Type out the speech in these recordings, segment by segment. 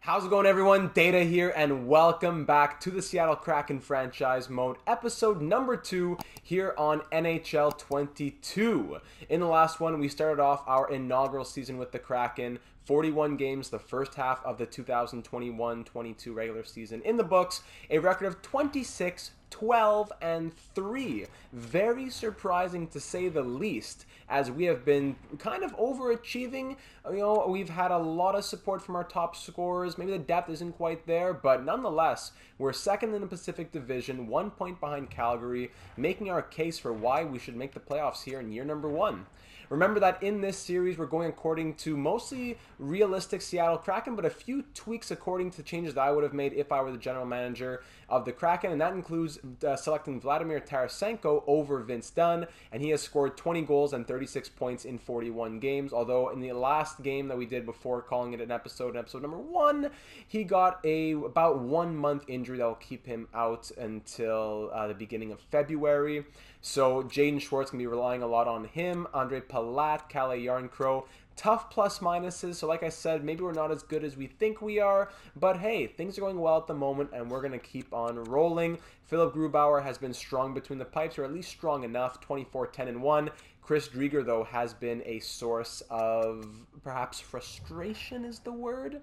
How's it going, everyone? Data here, and welcome back to the Seattle Kraken franchise mode, episode number 2 here on NHL 22. In the last one, we started off our inaugural season with the Kraken. 41 games, the first half of the 2021-22 regular season in the books. A record of 26, 12, and 3. Very surprising to say the least, as we have been kind of overachieving. We've had a lot of support from our top scorers. Maybe the depth isn't quite there, but nonetheless, we're second in the Pacific Division, 1 point behind Calgary, making our case for why we should make the playoffs here in year number 1. Remember that in this series, we're going according to mostly realistic Seattle Kraken, but a few tweaks according to changes that I would have made if I were the general manager of the Kraken, and that includes selecting Vladimir Tarasenko over Vince Dunn, and he has scored 20 goals and 36 points in 41 games, although in the last game that we did before calling it an episode number 1, he got about 1 month injury that will keep him out until the beginning of February. So Jaden Schwartz can be relying a lot on him. Andre Palat, Kalle Yarncrow, tough plus minuses. So like I said, maybe we're not as good as we think we are, but hey, things are going well at the moment, and we're going to keep on rolling. Philip Grubauer has been strong between the pipes, or at least strong enough, 24, 10, and 1. Chris Drieger, though, has been a source of perhaps frustration is the word.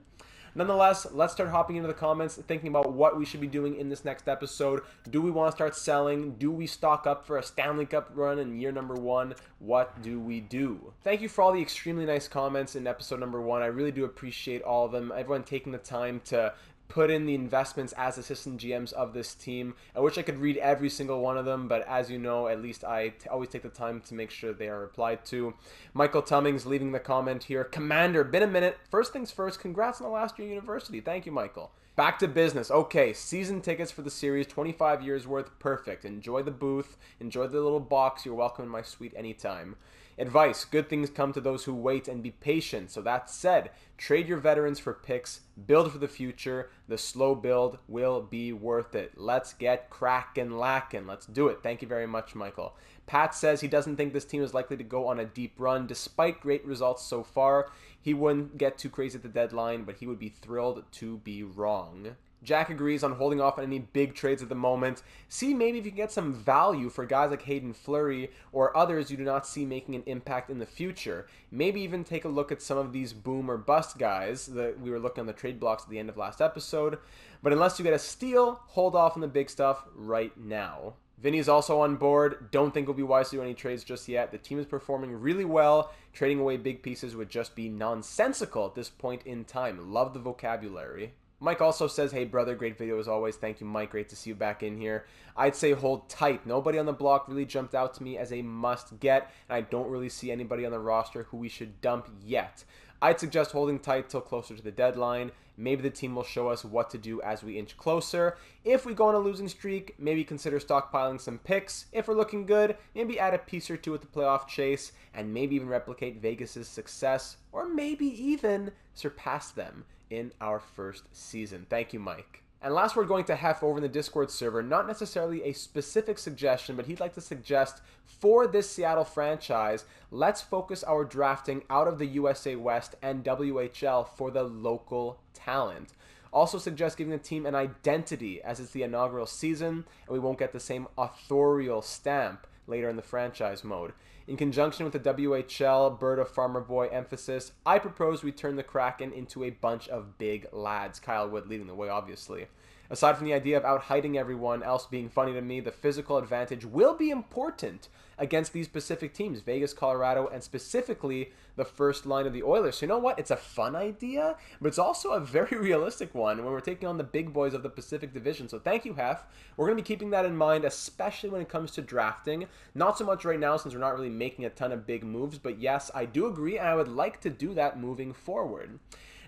Nonetheless, let's start hopping into the comments, thinking about what we should be doing in this next episode. Do we want to start selling? Do we stock up for a Stanley Cup run in year number 1? What do we do? Thank you for all the extremely nice comments in episode number 1. I really do appreciate all of them. Everyone taking the time to put in the investments as assistant GMs of this team. I wish I could read every single one of them, but as you know, at least I always take the time to make sure they are replied to. Michael Tummings leaving the comment here. Commander, been a minute. First things first, congrats on the last year university. Thank you, Michael. Back to business. Okay, season tickets for the series, 25 years worth. Perfect. Enjoy the booth. Enjoy the little box. You're welcome in my suite anytime. Advice, good things come to those who wait, and be patient. So that said, trade your veterans for picks, build for the future. The slow build will be worth it. Let's get Kraken lacking. Let's do it. Thank you very much, Michael. Pat says he doesn't think this team is likely to go on a deep run. Despite great results so far, he wouldn't get too crazy at the deadline, but he would be thrilled to be wrong. Jack agrees on holding off on any big trades at the moment. See maybe if you can get some value for guys like Hayden Fleury or others you do not see making an impact in the future. Maybe even take a look at some of these boom or bust guys that we were looking on the trade blocks at the end of last episode. But unless you get a steal, hold off on the big stuff right now. Vinny's also on board. Don't think it'll be wise to do any trades just yet. The team is performing really well. Trading away big pieces would just be nonsensical at this point in time. Love the vocabulary. Mike also says, hey brother, great video as always. Thank you, Mike. Great to see you back in here. I'd say hold tight. Nobody on the block really jumped out to me as a must get, and I don't really see anybody on the roster who we should dump yet. I'd suggest holding tight till closer to the deadline. Maybe the team will show us what to do as we inch closer. If we go on a losing streak, maybe consider stockpiling some picks. If we're looking good, maybe add a piece or two at the playoff chase, and maybe even replicate Vegas's success, or maybe even surpass them in our first season. Thank you, Mike. And last, we're going to Hef over in the Discord server. Not necessarily a specific suggestion, but he'd like to suggest for this Seattle franchise, let's focus our drafting out of the USA West and WHL for the local talent. Also suggest giving the team an identity as it's the inaugural season, and we won't get the same authorial stamp later in the franchise mode. In conjunction with the WHL Bird of Farmer Boy emphasis, I propose we turn the Kraken into a bunch of big lads. Kyle Wood leading the way, obviously. Aside from the idea of out-hiding everyone else being funny to me, the physical advantage will be important against these specific teams, Vegas, Colorado, and specifically the first line of the Oilers. So you know what? It's a fun idea, but it's also a very realistic one when we're taking on the big boys of the Pacific Division. So thank you, Hef. We're going to be keeping that in mind, especially when it comes to drafting. Not so much right now since we're not really making a ton of big moves, but yes, I do agree, and I would like to do that moving forward.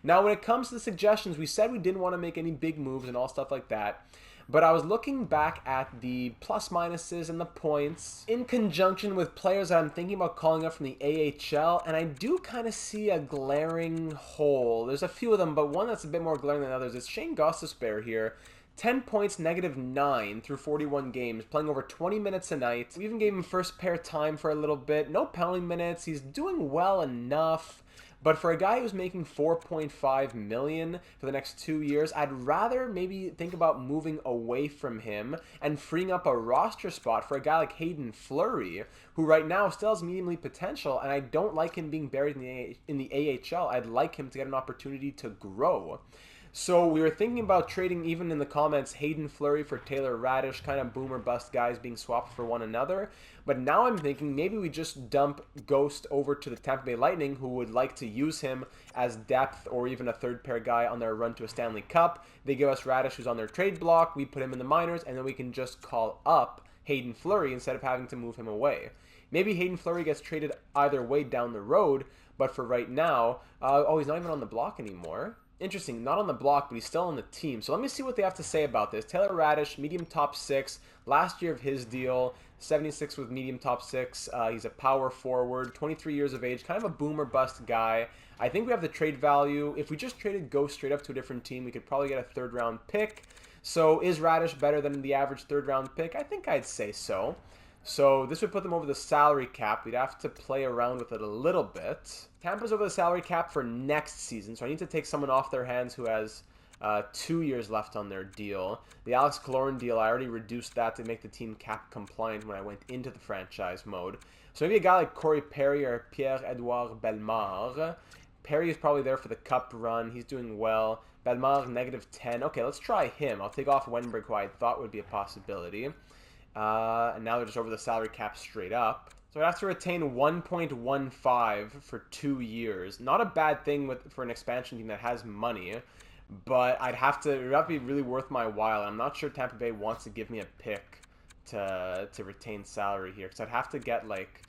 Now, when it comes to the suggestions, we said we didn't want to make any big moves and all stuff like that. But I was looking back at the plus minuses and the points in conjunction with players that I'm thinking about calling up from the AHL, and I do kind of see a glaring hole. There's a few of them, but one that's a bit more glaring than others is Shane Gostisbehere here. 10 points, -9 through 41 games, playing over 20 minutes a night. We even gave him first pair time for a little bit. No penalty minutes. He's doing well enough. But for a guy who's making 4.5 million for the next 2 years, I'd rather maybe think about moving away from him and freeing up a roster spot for a guy like Hayden Fleury, who right now still has medium league potential, and I don't like him being buried in the AHL. I'd like him to get an opportunity to grow. So we were thinking about trading, even in the comments, Hayden Fleury for Taylor Radish, kind of boom or bust guys being swapped for one another. But now I'm thinking maybe we just dump Ghost over to the Tampa Bay Lightning, who would like to use him as depth or even a third pair guy on their run to a Stanley Cup. They give us Radish, who's on their trade block. We put him in the minors, and then we can just call up Hayden Fleury instead of having to move him away. Maybe Hayden Fleury gets traded either way down the road, but for right now, he's not even on the block anymore. Interesting, not on the block, but he's still on the team. So let me see what they have to say about this. Taylor Radish, medium top 6, last year of his deal, 76 with medium top 6. He's a power forward, 23 years of age, kind of a boom or bust guy. I think we have the trade value. If we just traded Ghost straight up to a different team, we could probably get a third round pick. So is Radish better than the average third round pick? I think I'd say so. So this would put them over the salary cap. We'd have to play around with it a little bit. Tampa's over the salary cap for next season, so I need to take someone off their hands who has 2 years left on their deal. The Alex Killorn deal, I already reduced that to make the team cap compliant when I went into the franchise mode. So maybe a guy like Corey Perry or Pierre-Edouard Bellemare. Perry is probably there for the cup run. He's doing well. Bellemare, -10. Okay, let's try him. I'll take off Wenberg, who I thought would be a possibility. And now they're just over the salary cap straight up. So I'd have to retain 1.15 for 2 years. Not a bad thing for an expansion team that has money, but it would have to be really worth my while. I'm not sure Tampa Bay wants to give me a pick to retain salary here, because I'd have to get, like,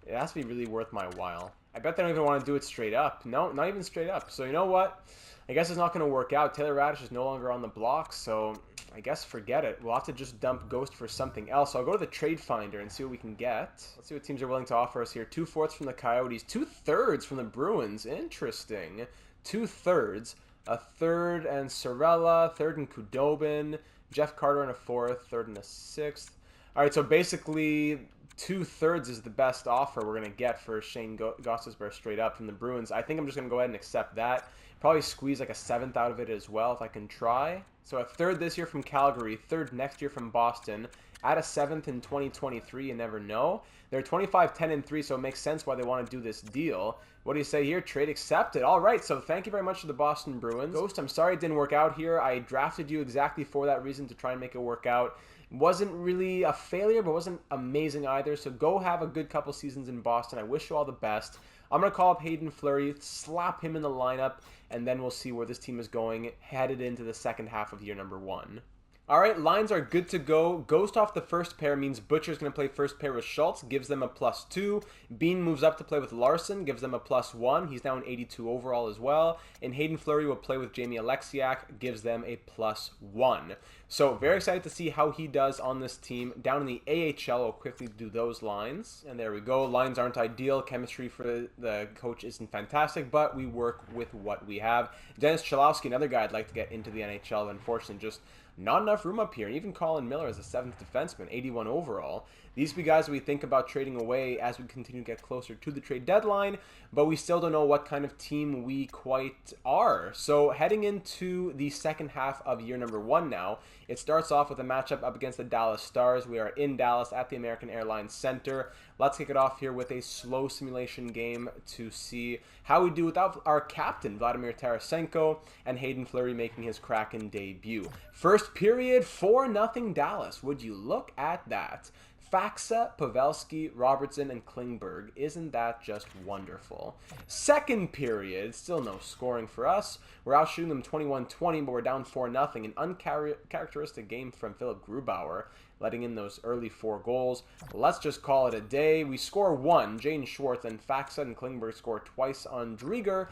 it has to be really worth my while. I bet they don't even want to do it straight up. No, not even straight up. So you know what? I guess it's not going to work out. Taylor Radish is no longer on the block, so I guess forget it. We'll have to just dump Ghost for something else. So I'll go to the trade finder and see what we can get. Let's see what teams are willing to offer us here. 2/4 from the Coyotes, 2/3 from the Bruins. Interesting. 2/3. A third and Sorella, third and Kudobin, Jeff Carter and a fourth, third and a sixth. All right, so basically 2/3 is the best offer we're going to get for Shane Gostisbehere straight up from the Bruins. I think I'm just going to go ahead and accept that. Probably squeeze like a 7th out of it as well if I can try. So a third this year from Calgary, third next year from Boston. Add a 7th in 2023, you never know. They're 25-10-3, so it makes sense why they want to do this deal. What do you say here? Trade accepted. All right, so thank you very much to the Boston Bruins. Ghost, I'm sorry it didn't work out here. I drafted you exactly for that reason, to try and make it work out. Wasn't really a failure, but wasn't amazing either. So go have a good couple seasons in Boston. I wish you all the best. I'm going to call up Hayden Fleury, slap him in the lineup, and then we'll see where this team is going headed into the second half of year number 1. All right, lines are good to go. Ghost off the first pair means Butcher's going to play first pair with Schultz, gives them a +2. Bean moves up to play with Larson, gives them a +1. He's now an 82 overall as well. And Hayden Fleury will play with Jamie Alexiak, gives them a +1. So very excited to see how he does on this team. Down in the AHL, I'll quickly do those lines. And there we go. Lines aren't ideal. Chemistry for the coach isn't fantastic, but we work with what we have. Dennis Chalowski, another guy I'd like to get into the NHL, but unfortunately just not enough room up here. And even Colin Miller as a 7th defenseman, 81 overall. These be guys that we think about trading away as we continue to get closer to the trade deadline, but we still don't know what kind of team we quite are. So heading into the second half of year number 1 now, it starts off with a matchup up against the Dallas Stars. We are in Dallas at the American Airlines Center. Let's kick it off here with a slow simulation game to see how we do without our captain, Vladimir Tarasenko, and Hayden Fleury making his Kraken debut. First period, 4-0 Dallas. Would you look at that? Faksa, Pavelski, Robertson, and Klingberg. Isn't that just wonderful? Second period, still no scoring for us. We're out shooting them 21-20, but we're down 4-0. An uncharacteristic game from Philip Grubauer, letting in those early 4 goals. Let's just call it a day. We score 1, Jane Schwartz, and Faksa and Klingberg score twice on Drieger.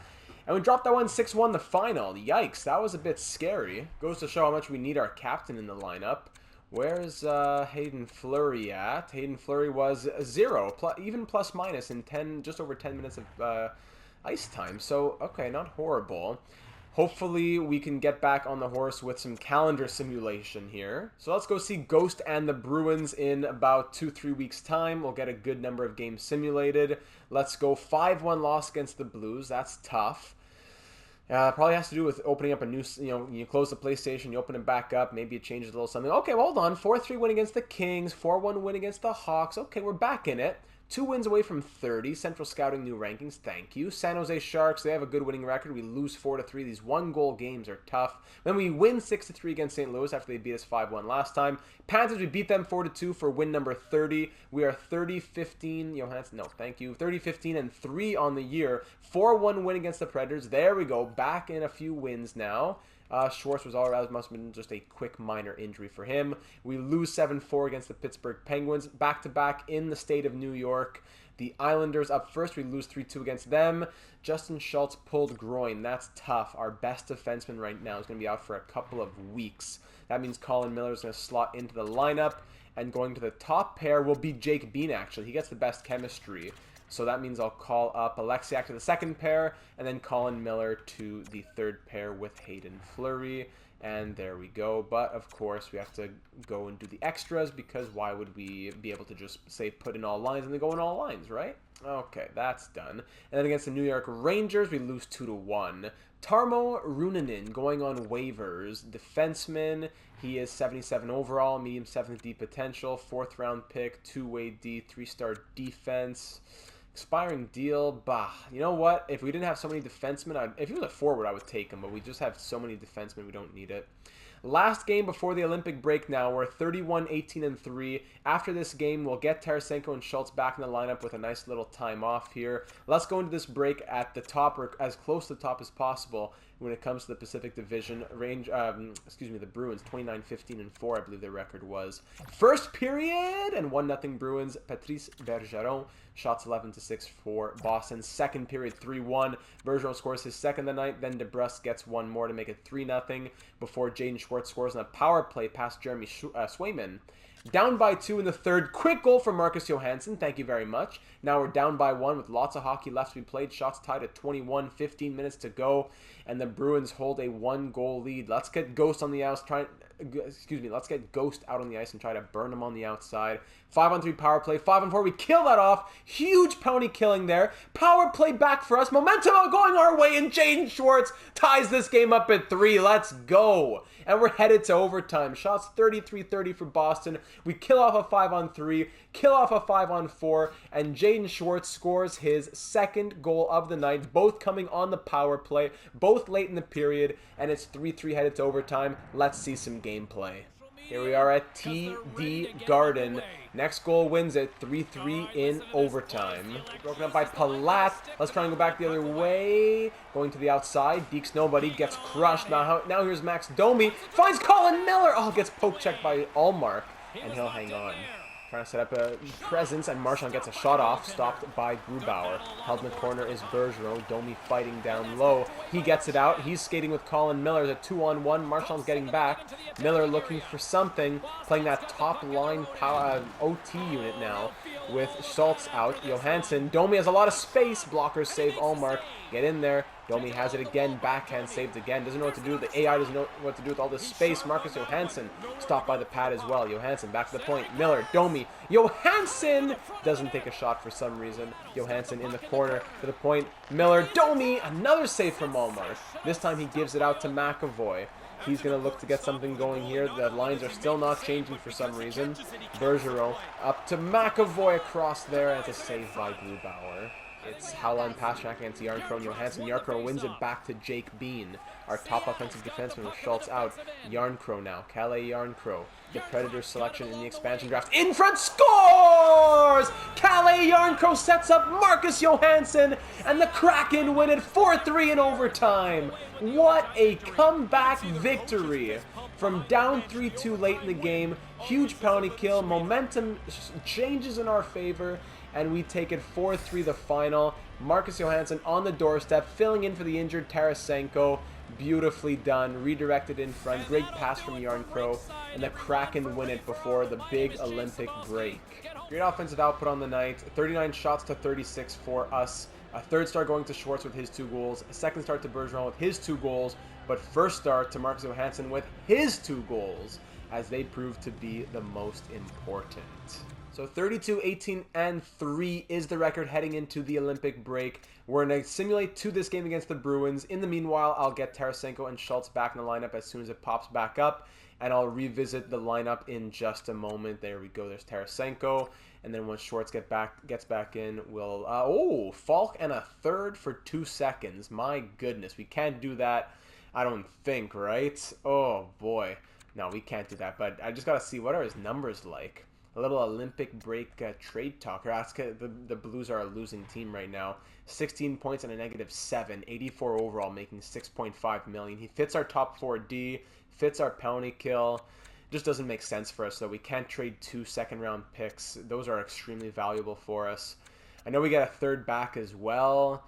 And we dropped that one 6-1 the final. Yikes, that was a bit scary. Goes to show how much we need our captain in the lineup. Where's Hayden Fleury at? Hayden Fleury was 0, even plus minus in just over 10 minutes of ice time. So, okay, not horrible. Hopefully we can get back on the horse with some calendar simulation here. So let's go see Ghost and the Bruins in about 2-3 weeks time. We'll get a good number of games simulated. Let's go 5-1 loss against the Blues. That's tough. Probably has to do with opening up a new, you close the PlayStation, you open it back up, maybe it changes a little something. Okay, well, hold on. 4-3 win against the Kings, 4-1 win against the Hawks. Okay, we're back in it. 2 wins away from 30. Central Scouting new rankings. Thank you. San Jose Sharks, they have a good winning record. We lose 4-3. These 1-goal games are tough. Then we win 6-3 against St. Louis after they beat us 5-1 last time. Panthers, we beat them 4-2 for win number 30. We are 30-15. Johansson, no, thank you. 30-15-3 on the year. 4-1 win against the Predators. There we go. Back in a few wins now. Schwartz was all around. Must have been just a quick minor injury for him. We lose 7-4 against the Pittsburgh Penguins. Back-to-back in the state of New York. The Islanders up first. We lose 3-2 against them. Justin Schultz pulled groin. That's tough. Our best defenseman right now is going to be out for a couple of weeks. That means Colin Miller is going to slot into the lineup. And going to the top pair will be Jake Bean, actually. He gets the best chemistry. So that means I'll call up Alexiak to the second pair, and then Colin Miller to the third pair with Hayden Fleury. And there we go. But, of course, we have to go and do the extras, because why would we be able to just say put in all lines and then go in all lines, right? Okay, that's done. And then against the New York Rangers, we lose 2-1. Tarmo Runanen going on waivers. Defenseman. He is 77 overall, medium 7th D potential, 4th round pick, 2-way D, 3-star defense. Expiring deal, bah. You know what? If we didn't have so many defensemen, if he was a forward, I would take him, but we just have so many defensemen, we don't need it. Last game before the Olympic break now. We're 31-18-3. After this game, we'll get Tarasenko and Schultz back in the lineup with a nice little time off here. Let's go into this break at the top, or as close to the top as possible when it comes to the Pacific Division. The Bruins, 29-15-4, I believe their record was. First period, and 1-0 Bruins. Patrice Bergeron, shots 11-6 for Boston. Second period, 3-1. Bergeron scores his second of the night. Then DeBrusque gets one more to make it 3-0 before Jaden Schwartz scores on a power play past Jeremy Swayman. Down by 2 in the third. Quick goal from Marcus Johansson. Thank you very much. Now we're down by 1 with lots of hockey left to be played. Shots tied at 21, 15 minutes to go. And the Bruins hold a 1-goal lead. Let's get Ghost on the ice. Let's get Ghost out on the ice and try to burn him on the outside. 5-on-3 power play. 5-on-4. We kill that off. Huge penalty killing there. Power play back for us. Momentum going our way. And Jaden Schwartz ties this game up at 3. Let's go. And we're headed to overtime. Shots 33-30 for Boston. We kill off a 5-on-3. Kill off a 5-on-4. And Jaden Schwartz scores his second goal of the night. Both coming on the power play. Both late in the period. And it's 3-3 headed to overtime. Let's see some gameplay. Here we are at TD Garden. Next goal wins it 3-3 in overtime. Broken up by Palat. Let's try and go back the other way. Going to the outside. Deeks nobody. Gets crushed. Now here's Max Domi. Finds Colin Miller. Oh, gets poke checked by Allmark. And he'll hang on. Trying to set up a presence, and Marchand gets a shot off, stopped by Grubauer. Held in the corner is Bergeron. Domi fighting down low. He gets it out. He's skating with Colin Miller. There's a 2-on-1. Marchand's getting back. Miller looking for something, playing that top line power OT unit now with Schultz out. Johansson. Domi has a lot of space. Blockers save Allmark. Get in there. Domi has it again. Backhand saved again. Doesn't know what to do. The AI doesn't know what to do with all this space. Marcus Johansson stopped by the pad as well. Johansson back to the point. Miller. Domi. Johansson doesn't take a shot for some reason. Johansson in the corner to the point. Miller. Domi. Another save from Allmark. This time he gives it out to McAvoy. He's going to look to get something going here. The lines are still not changing for some reason. Bergeron up to McAvoy across there. And it's a save by Grubauer. It's Howland Pastrnak against Jarnkrone Johansson. Jarnkrone wins it back to Jake Bean, our top offensive defenseman with Schultz out. Jarnkrone now. Kalle Jarnkrone, the Predators selection in the expansion draft. In front, scores! Kalle Jarnkrone sets up Marcus Johansson, and the Kraken win it 4-3 in overtime. What a comeback victory. From down 3-2 late in the game, huge penalty kill, momentum changes in our favor, and we take it 4-3 the final. Marcus Johansson on the doorstep, filling in for the injured Tarasenko. Beautifully done, redirected in front, great pass from Jarnkrone, and the Kraken win it before the big Olympic break. Great offensive output on the night, 39 shots to 36 for us. A third star going to Schwartz with his 2 goals. A second star to Bergeron with his 2 goals. But first star to Marcus Johansson with his 2 goals, as they prove to be the most important. So 32, 18, and 3 is the record heading into the Olympic break. We're going to simulate to this game against the Bruins. In the meanwhile, I'll get Tarasenko and Schultz back in the lineup as soon as it pops back up. And I'll revisit the lineup in just a moment. There we go. There's Tarasenko. And then once Schwartz gets back in, we'll... Falk and a third for 2 seconds. My goodness. We can't do that, I don't think, right? Oh, boy. No, we can't do that. But I just got to see, what are his numbers like? A little Olympic break trade talk. The Blues are a losing team right now. 16 points and a -7. 84 overall, making $6.5 million. He fits our top 4D. Fits our penalty kill. Just doesn't make sense for us, though. We can't trade 2 second-round picks. Those are extremely valuable for us. I know we get a third back as well.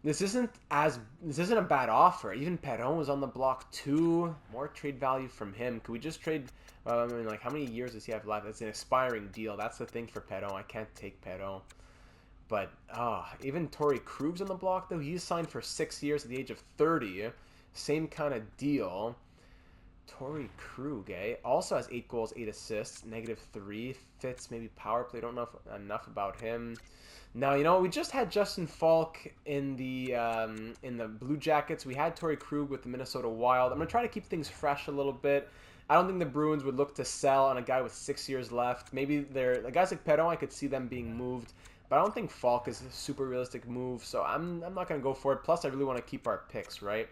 This isn't a bad offer. Even Perron was on the block too. More trade value from him. Could we just trade? I mean, like, how many years does he have left? It's an expiring deal. That's the thing for Perron. I can't take Perron. But even Torrey Krug's on the block though. He's signed for 6 years at the age of 30. Same kind of deal. Torrey Krug, also has 8 goals, 8 assists, -3. Fits maybe power play. Don't know enough about him. Now, you know, we just had Justin Falk in the Blue Jackets. We had Torrey Krug with the Minnesota Wild. I'm going to try to keep things fresh a little bit. I don't think the Bruins would look to sell on a guy with 6 years left. Maybe guys like Perron, I could see them being moved. But I don't think Falk is a super realistic move, so I'm not going to go for it. Plus, I really want to keep our picks, right?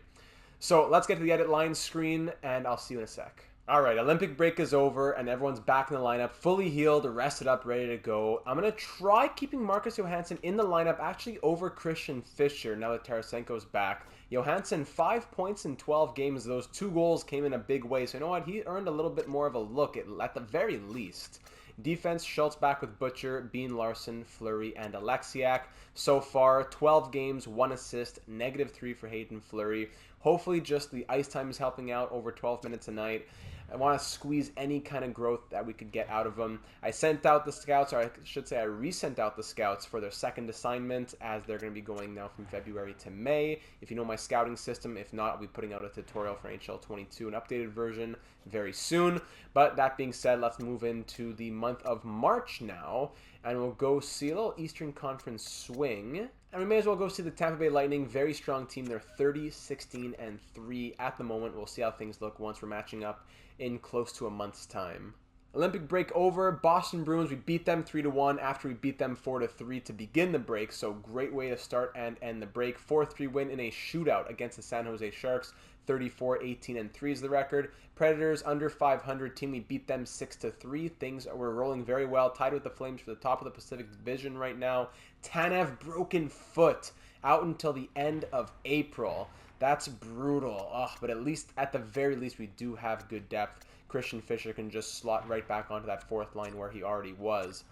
So let's get to the edit line screen, and I'll see you in a sec. All right, Olympic break is over, and everyone's back in the lineup, fully healed, rested up, ready to go. I'm going to try keeping Marcus Johansson in the lineup, actually over Christian Fischer, now that Tarasenko's back. Johansson, 5 points in 12 games. Those 2 goals came in a big way, so you know what? He earned a little bit more of a look, at the very least. Defense, Schultz back with Butcher, Bean, Larson, Fleury, and Alexiak. So far, 12 games, 1 assist, -3 for Hayden Fleury. Hopefully just the ice time is helping out over 12 minutes a night. I want to squeeze any kind of growth that we could get out of them. I sent out the scouts, or I should say I resent out the scouts for their second assignment, as they're going to be going now from February to May. If you know my scouting system, if not, I'll be putting out a tutorial for NHL 22, an updated version, very soon. But that being said, let's move into the month of March now, and we'll go see a little Eastern Conference swing. And we may as well go see the Tampa Bay Lightning. Very strong team. They're 30, 16, and 3 at the moment. We'll see how things look once we're matching up in close to a month's time. Olympic break over. Boston Bruins, we beat them 3-1 after we beat them 4-3 to begin the break. So great way to start and end the break. 4-3 win in a shootout against the San Jose Sharks. 34, 18, and 3 is the record. Predators under 500 team. We beat them 6-3. Things were rolling very well. Tied with the Flames for the top of the Pacific Division right now. Tanev broken foot out until the end of April. That's brutal. But at the very least, we do have good depth. Christian Fischer can just slot right back onto that 4th line where he already was.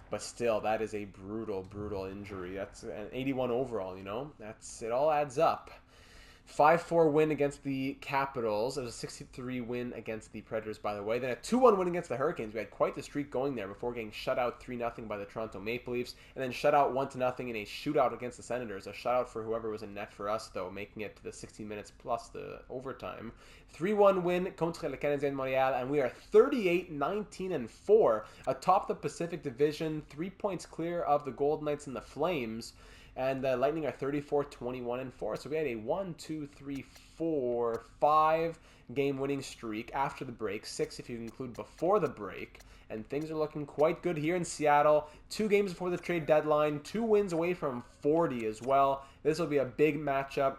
But still, that is a brutal, brutal injury. That's an 81 overall, you know? It all adds up. 5-4 win against the Capitals. It was a 63 win against the Predators, by the way. Then a 2-1 win against the Hurricanes. We had quite the streak going there before getting shut out 3-0 by the Toronto Maple Leafs. And then shut out 1-0 in a shootout against the Senators. A shutout for whoever was in net for us, though, making it to the 60 minutes plus the overtime. 3-1 win contre le Canadien de Montréal. And we are 38, 19, and 4 atop the Pacific Division. 3 points clear of the Golden Knights and the Flames. And the Lightning are 34, 21, and 4. So we had a 5 game winning streak after the break. 6 if you include before the break. And things are looking quite good here in Seattle. 2 games before the trade deadline. 2 wins away from 40 as well. This will be a big matchup.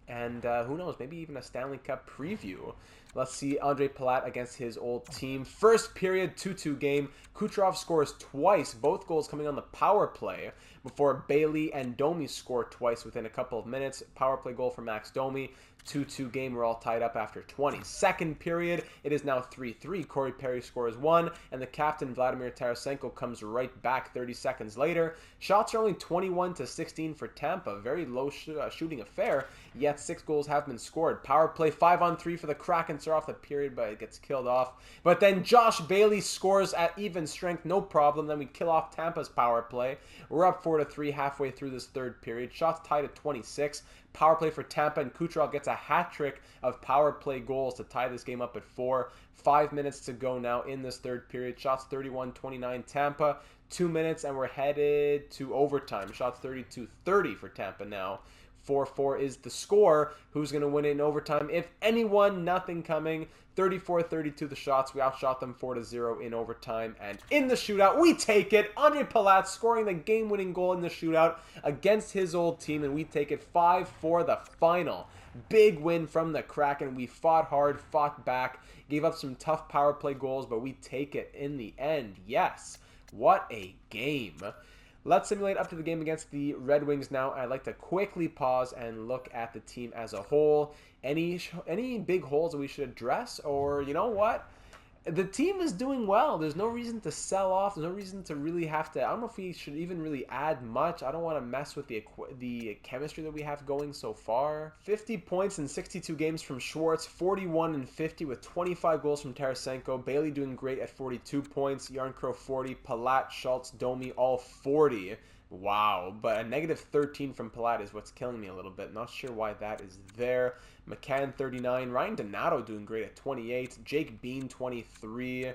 And who knows, maybe even a Stanley Cup preview. Let's see Andre Palat against his old team. First period, 2-2 game. Kucherov scores twice, both goals coming on the power play, before Bailey and Domi score twice within a couple of minutes. Power play goal for Max Domi. 2-2 game. We're all tied up after 20. Second period, it is now 3-3. Corey Perry scores 1, and the captain, Vladimir Tarasenko, comes right back 30 seconds later. Shots are only 21-16 for Tampa. Very low shooting affair, yet yet 6 goals have been scored. Power play 5-on-3 for the Kraken. Start off the period, but it gets killed off. But then Josh Bailey scores at even strength, no problem. Then we kill off Tampa's power play. We're up 4-3 halfway through this third period. Shots tied at 26. Power play for Tampa, and Kucherov gets a hat trick of power play goals to tie this game up at 4. 5 minutes to go now in this third period. Shots 31-29 Tampa. 2 minutes and we're headed to overtime. Shots 32-30 for Tampa now. 4-4 is the score. Who's going to win it in overtime? If anyone, nothing coming. 34-32 the shots. We outshot them 4-0 in overtime. And in the shootout, we take it. Andre Palat scoring the game-winning goal in the shootout against his old team. And we take it 5-4 the final. Big win from the Kraken. We fought hard, fought back, gave up some tough power play goals, but we take it in the end. Yes. What a game. Let's simulate up to the game against the Red Wings now. I'd like to quickly pause and look at the team as a whole. Any big holes that we should address? Or, you know what? The team is doing well. There's no reason to sell off. There's no reason to really have to... I don't know if we should even really add much. I don't want to mess with the chemistry that we have going so far. 50 points in 62 games from Schwartz. 41 and 50 with 25 goals from Tarasenko. Bailey doing great at 42 points. Yarncrow 40. Palat, Schultz, Domi all 40. Wow, but a negative 13 from Palat is what's killing me a little bit. Not sure why that is there. McCann 39. Ryan Donato doing great at 28. Jake Bean 23.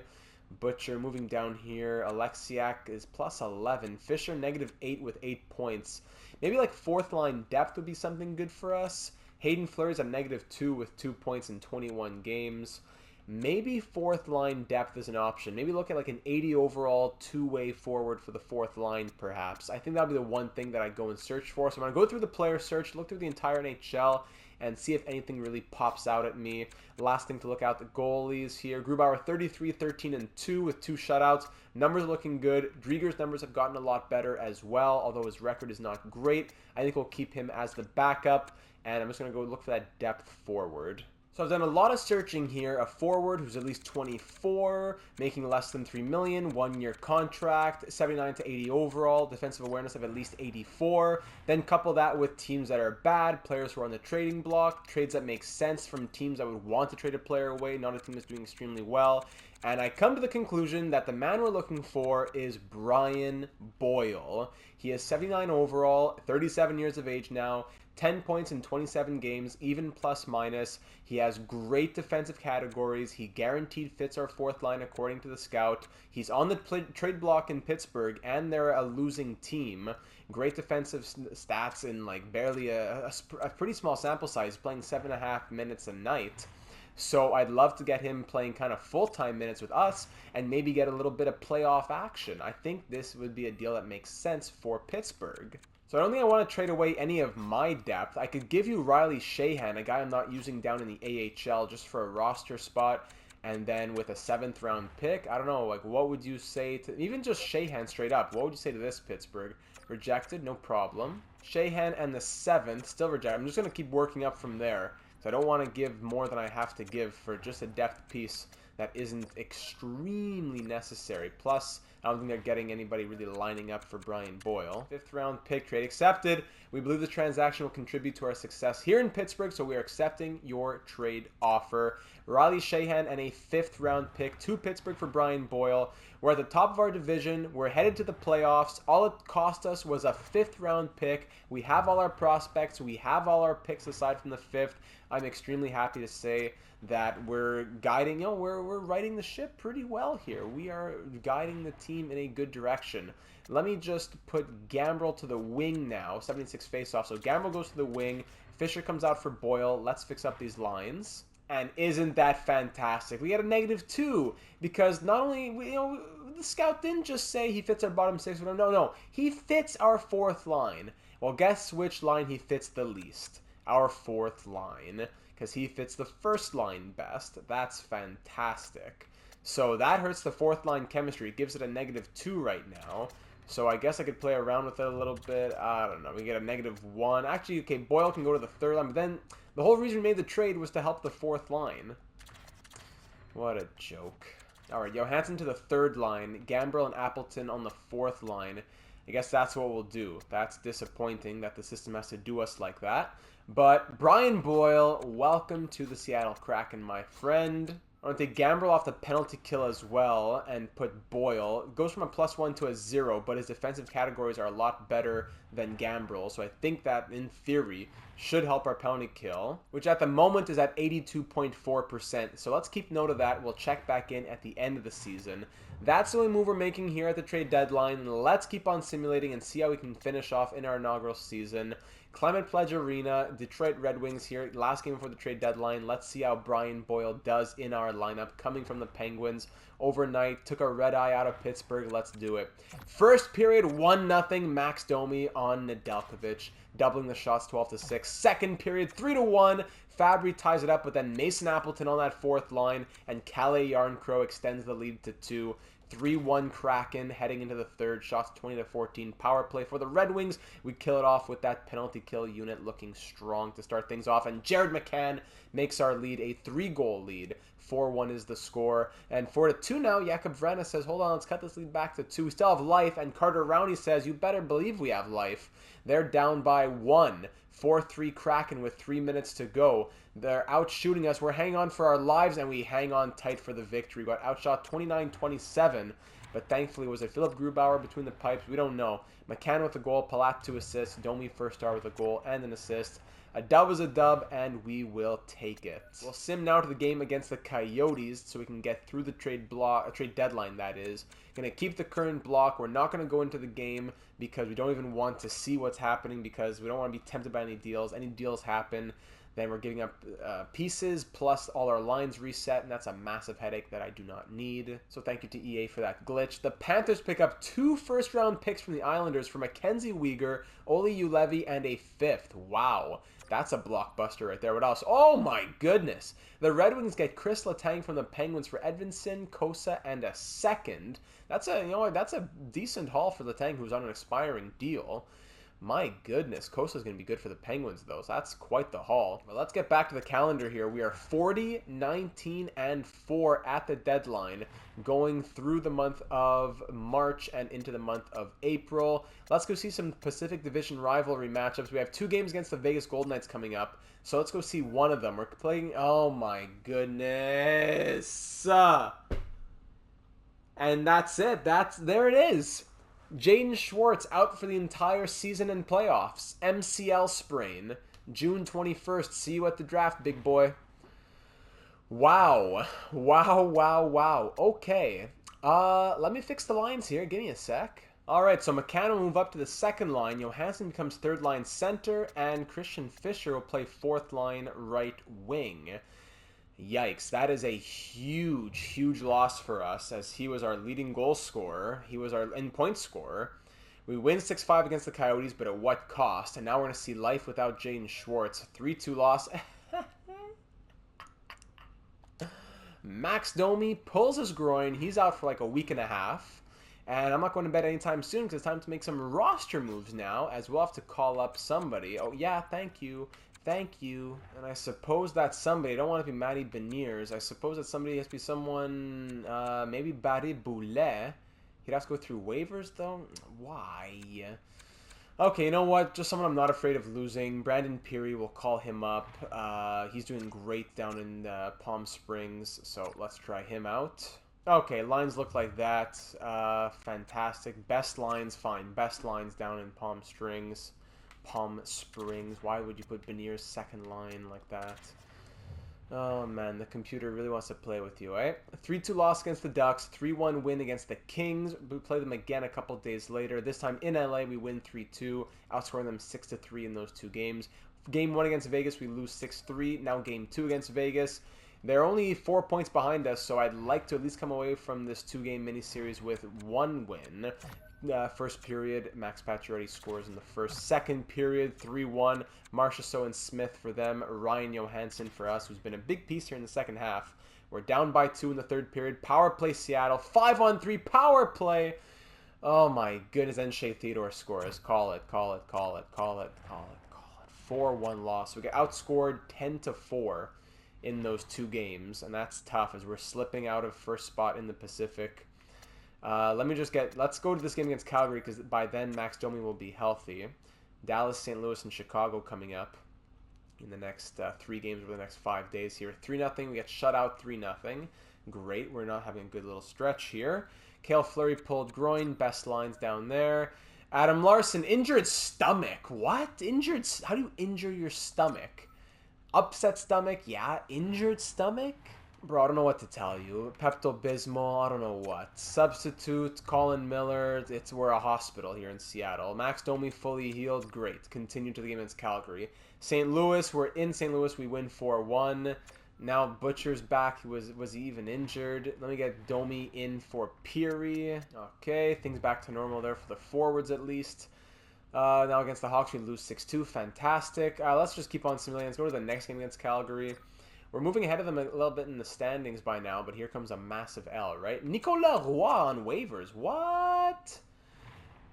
Butcher moving down here. Alexiak is plus 11. Fisher negative 8 with 8 points. Maybe like fourth line depth would be something good for us. Hayden Fleury's at negative 2 with 2 points in 21 games. Maybe fourth line depth is an option. Maybe look at like an 80 overall two-way forward for the fourth line, perhaps. I think that would be the one thing that I'd go and search for. So I'm going to go through the player search, look through the entire NHL, and see if anything really pops out at me. Last thing to look out, the goalies here. Grubauer 33, 13, and 2 with 2 shutouts. Numbers looking good. Drieger's numbers have gotten a lot better as well, although his record is not great. I think we'll keep him as the backup, and I'm just going to go look for that depth forward. So I've done a lot of searching here. A forward who's at least 24, making less than $3 million, 1-year contract, 79 to 80 overall, defensive awareness of at least 84. Then couple that with teams that are bad, players who are on the trading block, trades that make sense from teams that would want to trade a player away, not a team that's doing extremely well. And I come to the conclusion that the man we're looking for is Brian Boyle. He is 79 overall, 37 years of age now, 10 points in 27 games, even plus minus. He has great defensive categories. He guaranteed fits our fourth line according to the scout. He's on the trade block in Pittsburgh, and they're a losing team. Great defensive stats in like barely a pretty small sample size, playing 7.5 minutes a night. So I'd love to get him playing kind of full-time minutes with us and maybe get a little bit of playoff action. I think this would be a deal that makes sense for Pittsburgh. So I don't think I want to trade away any of my depth. I could give you Riley Sheahan, a guy I'm not using down in the AHL, just for a roster spot, and then with a 7th round pick. I don't know, like what would you say to, even just Sheahan straight up, what would you say to this, Pittsburgh? Rejected, no problem. Sheahan and the 7th, still rejected. I'm just going to keep working up from there. So I don't want to give more than I have to give for just a depth piece that isn't extremely necessary. Plus, I don't think they're getting anybody really lining up for Brian Boyle. 5th round pick, trade accepted. We believe the transaction will contribute to our success here in Pittsburgh, so we are accepting your trade offer. Riley Sheahan and a 5th round pick to Pittsburgh for Brian Boyle. We're at the top of our division. We're headed to the playoffs. All it cost us was a 5th round pick. We have all our prospects. We have all our picks aside from the 5th. I'm extremely happy to say that we're guiding, we're riding the ship pretty well here. We are guiding the team in a good direction. Let me just put Gambrel to the wing now. 76 faceoff. So Gambrel goes to the wing. Fisher comes out for Boyle. Let's fix up these lines. And isn't that fantastic? We get a -2 because not only, the scout didn't just say he fits our bottom 6. No. He fits our 4th line. Well, guess which line he fits the least? Our 4th line, because he fits the 1st line best. That's fantastic. So that hurts the 4th line chemistry. It gives it a -2 right now. So I guess I could play around with it a little bit. I don't know. We get a -1. Actually, okay, Boyle can go to the 3rd line. But then the whole reason we made the trade was to help the 4th line. What a joke. All right, Johansson to the 3rd line. Gambrel and Appleton on the 4th line. I guess that's what we'll do. That's disappointing that the system has to do us like that. But Brian Boyle, welcome to the Seattle Kraken, my friend. I want to take Gambrel off the penalty kill as well and put Boyle. It goes from a +1 to a 0, but his defensive categories are a lot better than Gambrel. So I think that, in theory, should help our penalty kill, which at the moment is at 82.4%. So let's keep note of that. We'll check back in at the end of the season. That's the only move we're making here at the trade deadline. Let's keep on simulating and see how we can finish off in our inaugural season. Climate Pledge Arena, Detroit Red Wings here, last game before the trade deadline. Let's see how Brian Boyle does in our lineup, coming from the Penguins overnight. Took a red eye out of Pittsburgh. Let's do it. First period, 1-0, Max Domi on Nedeljkovic, doubling the shots 12-6. Second period, 3-1. Fabry ties it up, but then Mason Appleton on that fourth line, and Calle Yarncrow extends the lead to 2. 3-1 Kraken heading into the third. Shots 20-14. Power play for the Red Wings. We kill it off with that penalty kill unit looking strong to start things off. And Jared McCann makes our lead a 3-goal lead. 4-1 is the score. And 4-2 now. Jakub Vrana says, hold on, let's cut this lead back to 2. We still have life. And Carter Rowney says, you better believe we have life. They're down by 1. 4-3 Kraken with 3 minutes to go. They're out shooting us. We're hanging on for our lives, and we hang on tight for the victory. We got outshot 29-27, but thankfully, was it Philip Grubauer between the pipes? We don't know. McCann with a goal, Palat 2 assists, Domi first star with a goal and an assist. A dub is a dub, and we will take it. We'll sim now to the game against the Coyotes so we can get through the trade deadline, that is. Going to keep the current block. We're not going to go into the game because we don't even want to see what's happening because we don't want to be tempted by any deals. Any deals happen, then we're giving up pieces, plus all our lines reset, and that's a massive headache that I do not need. So thank you to EA for that glitch. The Panthers pick up 2 first-round picks from the Islanders for Mackenzie Weegar, Oli Ulevi, and a 5th. Wow. That's a blockbuster right there. What else? Oh my goodness. The Red Wings get Chris Letang from the Penguins for Edvinsson, Kosa, and a 2nd. That's a decent haul for Letang, who's on an expiring deal. My goodness, Kosa's going to be good for the Penguins, though, so that's quite the haul. But let's get back to the calendar here. We are 40, 19, and 4 at the deadline, going through the month of March and into the month of April. Let's go see some Pacific Division rivalry matchups. We have 2 games against the Vegas Golden Knights coming up, so let's go see one of them. We're playing... Oh, my goodness. And that's it. There it is. Jaden Schwartz out for the entire season and playoffs. MCL sprain. June 21st. See you at the draft, big boy. Wow. Wow, wow, wow. Okay. Let me fix the lines here. Give me a sec. Alright, so McCann will move up to the 2nd line. Johansson becomes 3rd line center. And Christian Fischer will play 4th line right wing. Yikes, that is a huge, huge loss for us as he was our leading goal scorer. He was our in-point scorer. We win 6-5 against the Coyotes, but at what cost? And now we're going to see life without Jaden Schwartz. 3-2 loss. Max Domi pulls his groin. He's out for like a week and a half. And I'm not going to bed anytime soon because it's time to make some roster moves now as we'll have to call up somebody. Oh, yeah, thank you. Thank you. And I suppose that's somebody. I don't want to be Matty Beniers. I suppose that somebody has to be someone, maybe Barry Boulet. He'd have to go through waivers, though? Why? Okay, you know what? Just someone I'm not afraid of losing. Brandon Peary, will call him up. He's doing great down in Palm Springs, so let's try him out. Okay, lines look like that. Fantastic. Best lines, fine. Best lines down in Palm Springs. Why would you put Beniers 2nd line like that? Oh man, the computer really wants to play with you, eh? 3-2 loss against the Ducks, 3-1 win against the Kings. We play them again a couple days later. This time in LA, we win 3-2, outscoring them 6-3 in those 2 games. Game 1 against Vegas, we lose 6-3. Now game 2 against Vegas. They're only 4 points behind us, so I'd like to at least come away from this 2-game miniseries with 1 win. First period, Max Pacioretty scores in the first. Second period, 3-1. Marchessault and Smith for them. Ryan Johansson for us, who's been a big piece here in the second half. We're down by 2 in the third period. Power play Seattle. 5-on-3 power play. Oh my goodness. And Shea Theodore scores. Call it. 4-1 loss. We get outscored 10-4 in those 2 games. And that's tough as we're slipping out of first spot in the Pacific. Let's go to this game against Calgary, because by then Max Domi will be healthy. Dallas, St. Louis, and Chicago coming up in the next 3 games over the next 5 days here. 3-0. We get shut out 3-0. Great. We're not having a good little stretch here. Cale Fleury pulled groin. Best lines down there. Adam Larson, injured stomach. What? Injured? How do you injure your stomach? Upset stomach? Yeah. Injured stomach? Bro, I don't know what to tell you. Pepto-Bismol, I don't know what. Substitute, Colin Miller. We're a hospital here in Seattle. Max Domi fully healed. Great. Continue to the game against Calgary. St. Louis, we're in St. Louis. We win 4-1. Now Butcher's back. Was he even injured? Let me get Domi in for Peary. Okay, things back to normal there for the forwards at least. Now against the Hawks, we lose 6-2. Fantastic. Let's just keep on simulating. Let's go to the next game against Calgary. We're moving ahead of them a little bit in the standings by now, but here comes a massive L, right? Nicolas Roy on waivers. What?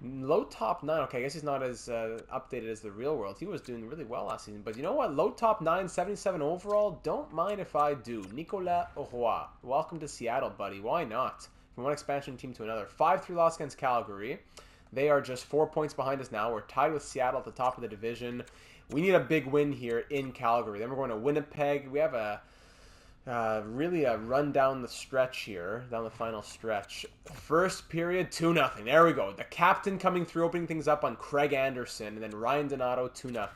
Low top 9. Okay, I guess he's not as updated as the real world. He was doing really well last season. But you know what? Low top 9, 77 overall. Don't mind if I do. Nicolas Roy. Welcome to Seattle, buddy. Why not? From one expansion team to another. 5-3 loss against Calgary. They are just 4 points behind us now. We're tied with Seattle at the top of the division. We need a big win here in Calgary. Then we're going to Winnipeg. We have really a run down the stretch here, down the final stretch. First period, 2-0. There we go. The captain coming through, opening things up on Craig Anderson, and then Ryan Donato, 2-0.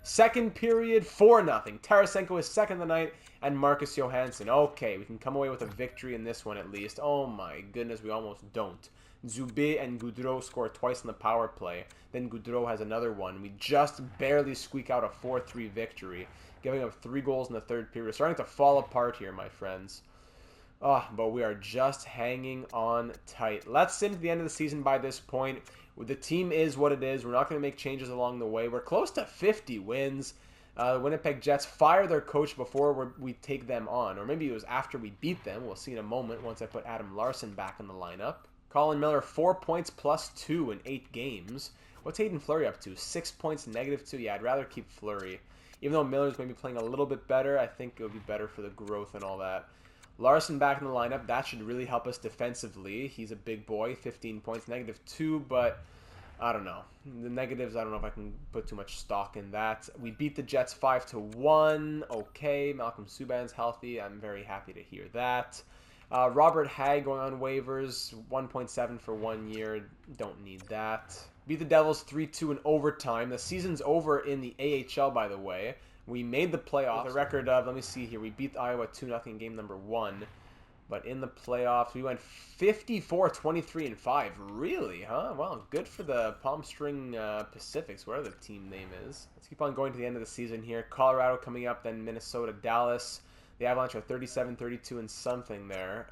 Second period, 4-0. Tarasenko is second of the night, and Marcus Johansson. Okay, we can come away with a victory in this one at least. Oh my goodness, we almost don't. Zubé and Goudreau score twice on the power play. Then Goudreau has another one. We just barely squeak out a 4-3 victory, giving up 3 goals in the third period. We're starting to fall apart here, my friends. But we are just hanging on tight. Let's sit to the end of the season by this point. The team is what it is. We're not going to make changes along the way. We're close to 50 wins. The Winnipeg Jets fire their coach before we take them on. Or maybe it was after we beat them. We'll see in a moment once I put Adam Larson back in the lineup. Colin Miller, 4 points plus 2 in 8 games. What's Hayden Fleury up to? 6 points, -2. Yeah, I'd rather keep Fleury. Even though Miller's maybe playing a little bit better, I think it would be better for the growth and all that. Larson back in the lineup. That should really help us defensively. He's a big boy, 15 points, -2, but I don't know. The negatives, I don't know if I can put too much stock in that. We beat the Jets 5-1. Okay, Malcolm Subban's healthy. I'm very happy to hear that. Robert Hagg going on waivers, 1.7 for 1 year. Don't need that. Beat the Devils 3-2 in overtime. The season's over in the AHL, by the way. We made the playoffs. With a record of, let me see here, we beat Iowa 2-0 in game number 1. But in the playoffs, we went 54-23-5. Really, huh? Well, good for the Palm String Pacifics, whatever the team name is. Let's keep on going to the end of the season here. Colorado coming up, then Minnesota, Dallas. The Avalanche are 37-32 and something there.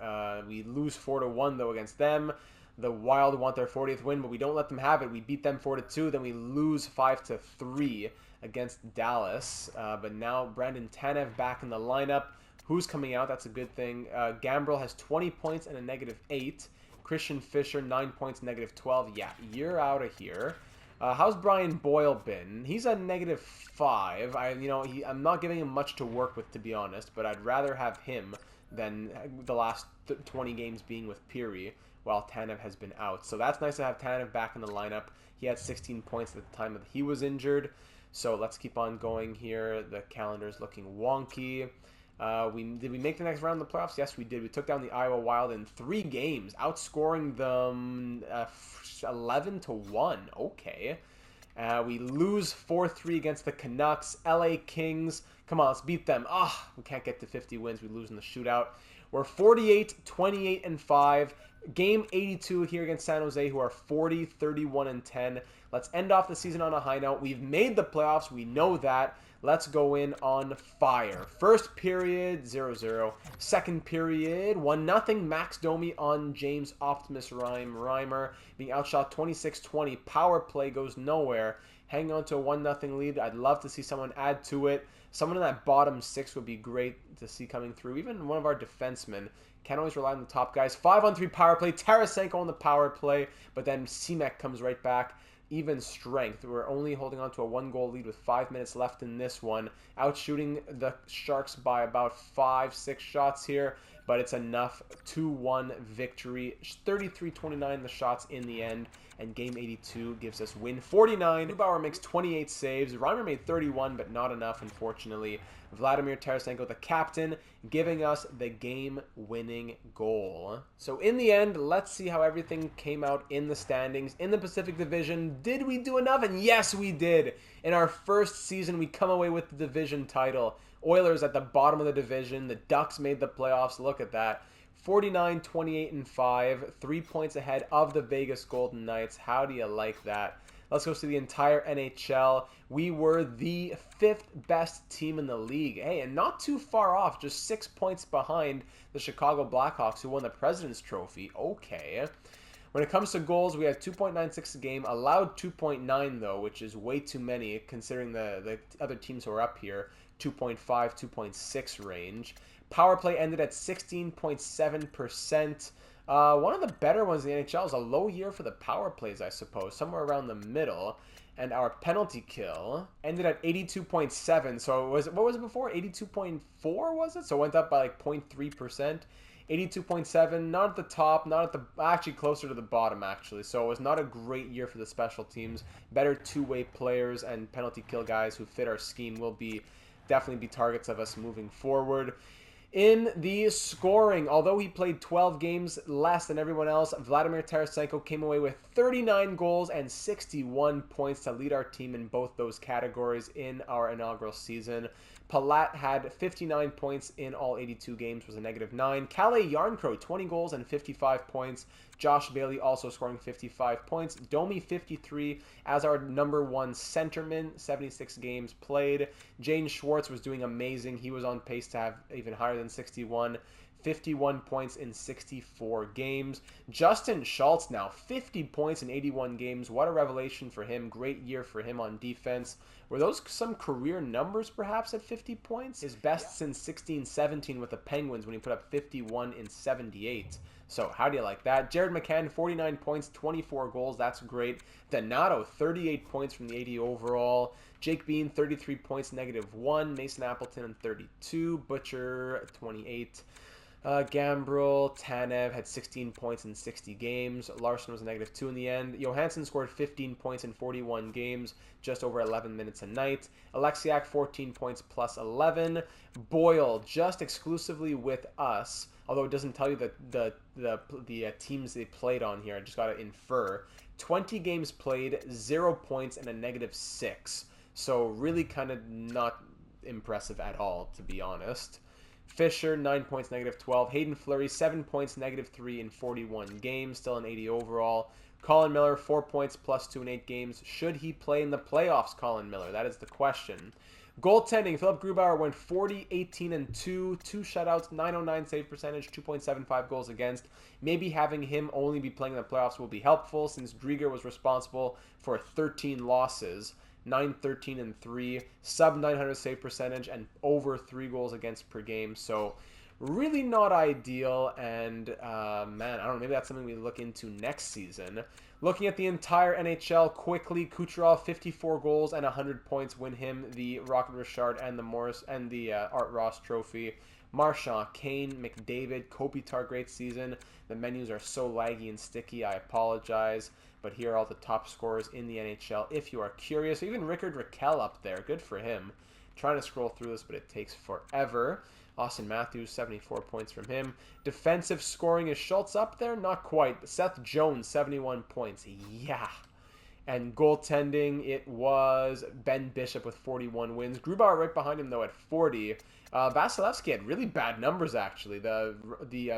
We lose 4-1 though against them. The Wild want their 40th win, but we don't let them have it. We beat them 4-2, then we lose 5-3 against Dallas. But now Brandon Tanev back in the lineup. Who's coming out? That's a good thing. Gambrel has 20 points and a -8. Christian Fischer, 9 points, -12. Yeah, you're out of here. How's Brian Boyle been? He's a -5. I'm not giving him much to work with, to be honest, but I'd rather have him than the last 20 games being with Peary while Tanev has been out. So that's nice to have Tanev back in the lineup. He had 16 points at the time that he was injured. So let's keep on going here. The calendar's looking wonky. Did we make the next round of the playoffs? Yes, we did. We took down the Iowa Wild in 3 games, outscoring them 11-1. Okay. We lose 4-3 against the Canucks. LA Kings. Come on, let's beat them. We can't get to 50 wins. We lose in the shootout. We're 48-28-5. Game 82 here against San Jose, who are 40-31-10. Let's end off the season on a high note. We've made the playoffs. We know that. Let's go in on fire. First period, 0-0. Second period, 1-0. Max Domi on James Optimus Reimer. Being outshot 26-20. Power play goes nowhere. Hanging on to a 1-0 lead. I'd love to see someone add to it. Someone in that bottom 6 would be great to see coming through. Even one of our defensemen. Can't always rely on the top guys. 5-on-3 power play. Tarasenko on the power play. But then Semek comes right back. Even strength. We're only holding on to a 1-goal lead with 5 minutes left in this one. Outshooting the Sharks by about 5-6 shots here. but it's enough. 2-1 victory, 33-29 the shots in the end, and game 82 gives us win 49. Grubauer makes 28 saves. Reimer made 31, but not enough, unfortunately. Vladimir Tarasenko, the captain, giving us the game-winning goal. So in the end, let's see how everything came out in the standings. In the Pacific Division, did we do enough? And yes, we did. In our first season, we come away with the division title. Oilers at the bottom of the division. The Ducks made the playoffs. Look at that. 49, 28, and 5. 3 points ahead of the Vegas Golden Knights. How do you like that? Let's go see the entire NHL. We were the 5th best team in the league. Hey, and not too far off, just 6 points behind the Chicago Blackhawks, who won the President's Trophy. Okay. When it comes to goals, we had 2.96 a game, allowed 2.9 though, which is way too many considering the other teams who are up here, 2.5, 2.6 range. Power play ended at 16.7%. One of the better ones in the NHL is a low year for the power plays, I suppose, somewhere around the middle. And our penalty kill ended at 82.7. So it was, what was it before? 82.4 was it? So it went up by like 0.3%. 82.7, not at the top, not at the, actually closer to the bottom actually. So it was not a great year for the special teams. Better two-way players and penalty kill guys who fit our scheme will definitely be targets of us moving forward. In the scoring, although he played 12 games less than everyone else, Vladimir Tarasenko came away with 39 goals and 61 points to lead our team in both those categories in our inaugural season. Palat had 59 points in all 82 games, was a -9. Calle Yarncrow, 20 goals and 55 points. Josh Bailey also scoring 55 points. Domi, 53 as our #1 centerman, 76 games played. Jane Schwartz was doing amazing. He was on pace to have even higher than 61. 51 points in 64 games. Justin Schultz now 50 points in 81 games. What a revelation for him. Great year for him on defense. Were those some career numbers perhaps at 50 points? His best since 16-17 with the Penguins when he put up 51 in 78. So how do you like that? Jared McCann, 49 points, 24 goals. That's great. Donato, 38 points from the 80 overall. Jake Bean, 33 points, -1. Mason Appleton, 32. Butcher, 28. Gambrel, Tanev had 16 points in 60 games. Larson was a -2 in the end. Johansson scored 15 points in 41 games, just over 11 minutes a night. Alexiak, 14 points plus 11. Boyle, just exclusively with us, although it doesn't tell you the teams they played on here. I just got to infer. 20 games played, 0 points, and a -6. So really kind of not impressive at all, to be honest. Fisher, 9 points, -12. Hayden Fleury, 7 points, -3 in 41 games, still an 80 overall. Colin Miller, 4 points, +2 in 8 games. Should he play in the playoffs, Colin Miller? That is the question. Goaltending, Philip Grubauer went 40, 18, and 2. 2 shutouts, 909 save percentage, 2.75 goals against. Maybe having him only be playing in the playoffs will be helpful since Drieger was responsible for 13 losses. 9, 13, and 3, sub 900 save percentage, and over 3 goals against per game. So really not ideal, and man, I don't know, maybe that's something we look into next season. Looking at the entire NHL quickly, Kucherov, 54 goals and 100 points win him the Rocket Richard and the Art Ross Trophy. Marchand, Kane, McDavid, Kopitar, great season. The menus are so laggy and sticky, I apologize. But here are all the top scorers in the NHL if you are curious. Even Rickard Rakell up there, good for him. Trying to scroll through this, but it takes forever. Austin Matthews, 74 points from him. Defensive scoring, is Schultz up there? Not quite. Seth Jones, 71 points. Yeah. And goaltending, it was Ben Bishop with 41 wins. Grubauer right behind him, though, at 40. Vasilevsky had really bad numbers, actually. The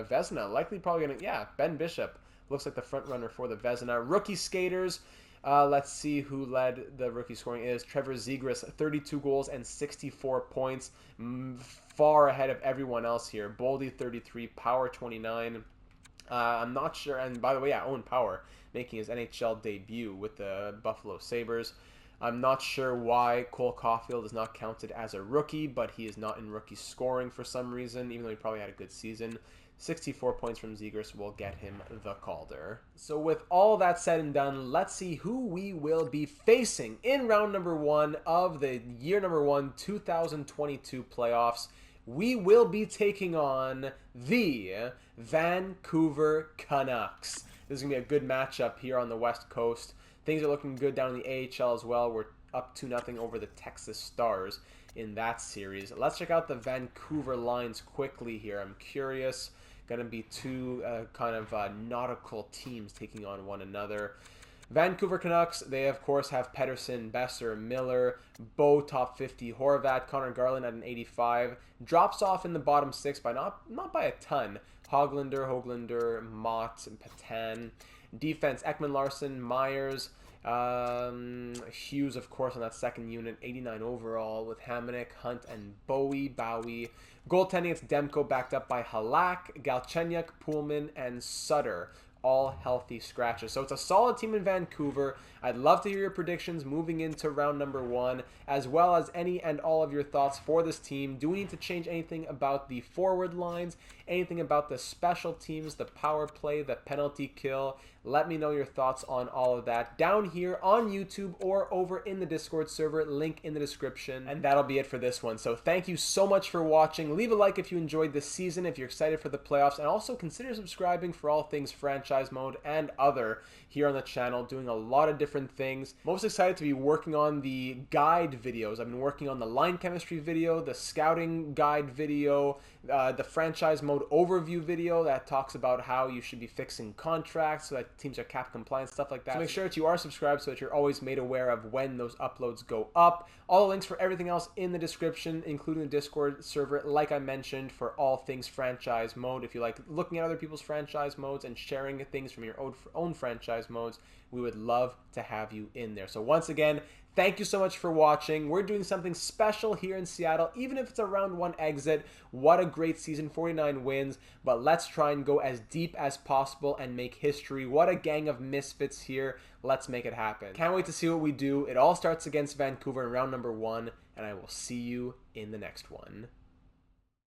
Vezina, likely probably going to... Yeah, Ben Bishop looks like the front runner for the Vezina. Rookie skaters, let's see who led the rookie scoring is. Trevor Zegras, 32 goals and 64 points. Far ahead of everyone else here. Boldy, 33. Power, 29. I'm not sure. And by the way, yeah, Owen Power making his NHL debut with the Buffalo Sabres. I'm not sure why Cole Caulfield is not counted as a rookie, but he is not in rookie scoring for some reason, even though he probably had a good season. 64 points from Zegras will get him the Calder. So with all that said and done, let's see who we will be facing in round number 1 of the year number 1 2022 playoffs. we will be taking on the Vancouver Canucks. This is going to be a good matchup here on the West Coast. Things are looking good down in the AHL as well. We're up 2-0 over the Texas Stars in that series. Let's check out the Vancouver lines quickly here. I'm curious. Going to be two nautical teams taking on one another. Vancouver Canucks, they of course have Pettersson, Besser, Miller, Bo top 50, Horvat, Connor Garland at an 85. Drops off in the bottom 6 by not by a ton. Hoglander, Mott, and Patan. Defense, Ekman Larson, Myers, Hughes, of course, on that second unit, 89 overall with Hamonic, Hunt, and Bowie. Goaltending, it's Demko backed up by Halak, Galchenyuk, Pullman, and Sutter. All healthy scratches. So it's a solid team in Vancouver. I'd love to hear your predictions moving into round number 1, as well as any and all of your thoughts for this team. Do we need to change anything about the forward lines? Anything about the special teams, the power play, the penalty kill? Let me know your thoughts on all of that down here on YouTube or over in the Discord server, link in the description. And that'll be it for this one. So thank you so much for watching. Leave a like if you enjoyed this season, if you're excited for the playoffs, and also consider subscribing for all things franchise mode and other here on the channel, doing a lot of different things. Most excited to be working on the guide videos. I've been working on the line chemistry video, the scouting guide video, the franchise mode overview video that talks about how you should be fixing contracts so that teams are cap compliant, stuff like that. So make sure that you are subscribed so that you're always made aware of when those uploads go up. All the links for everything else in the description, including the Discord server, like I mentioned, for all things franchise mode. If you like looking at other people's franchise modes and sharing things from your own franchise modes, we would love to have you in there. So once again, thank you so much for watching. We're doing something special here in Seattle, even if it's a round 1 exit. What a great season, 49 wins, but let's try and go as deep as possible and make history. What a gang of misfits here. Let's make it happen. Can't wait to see what we do. It all starts against Vancouver in round number 1, and I will see you in the next one.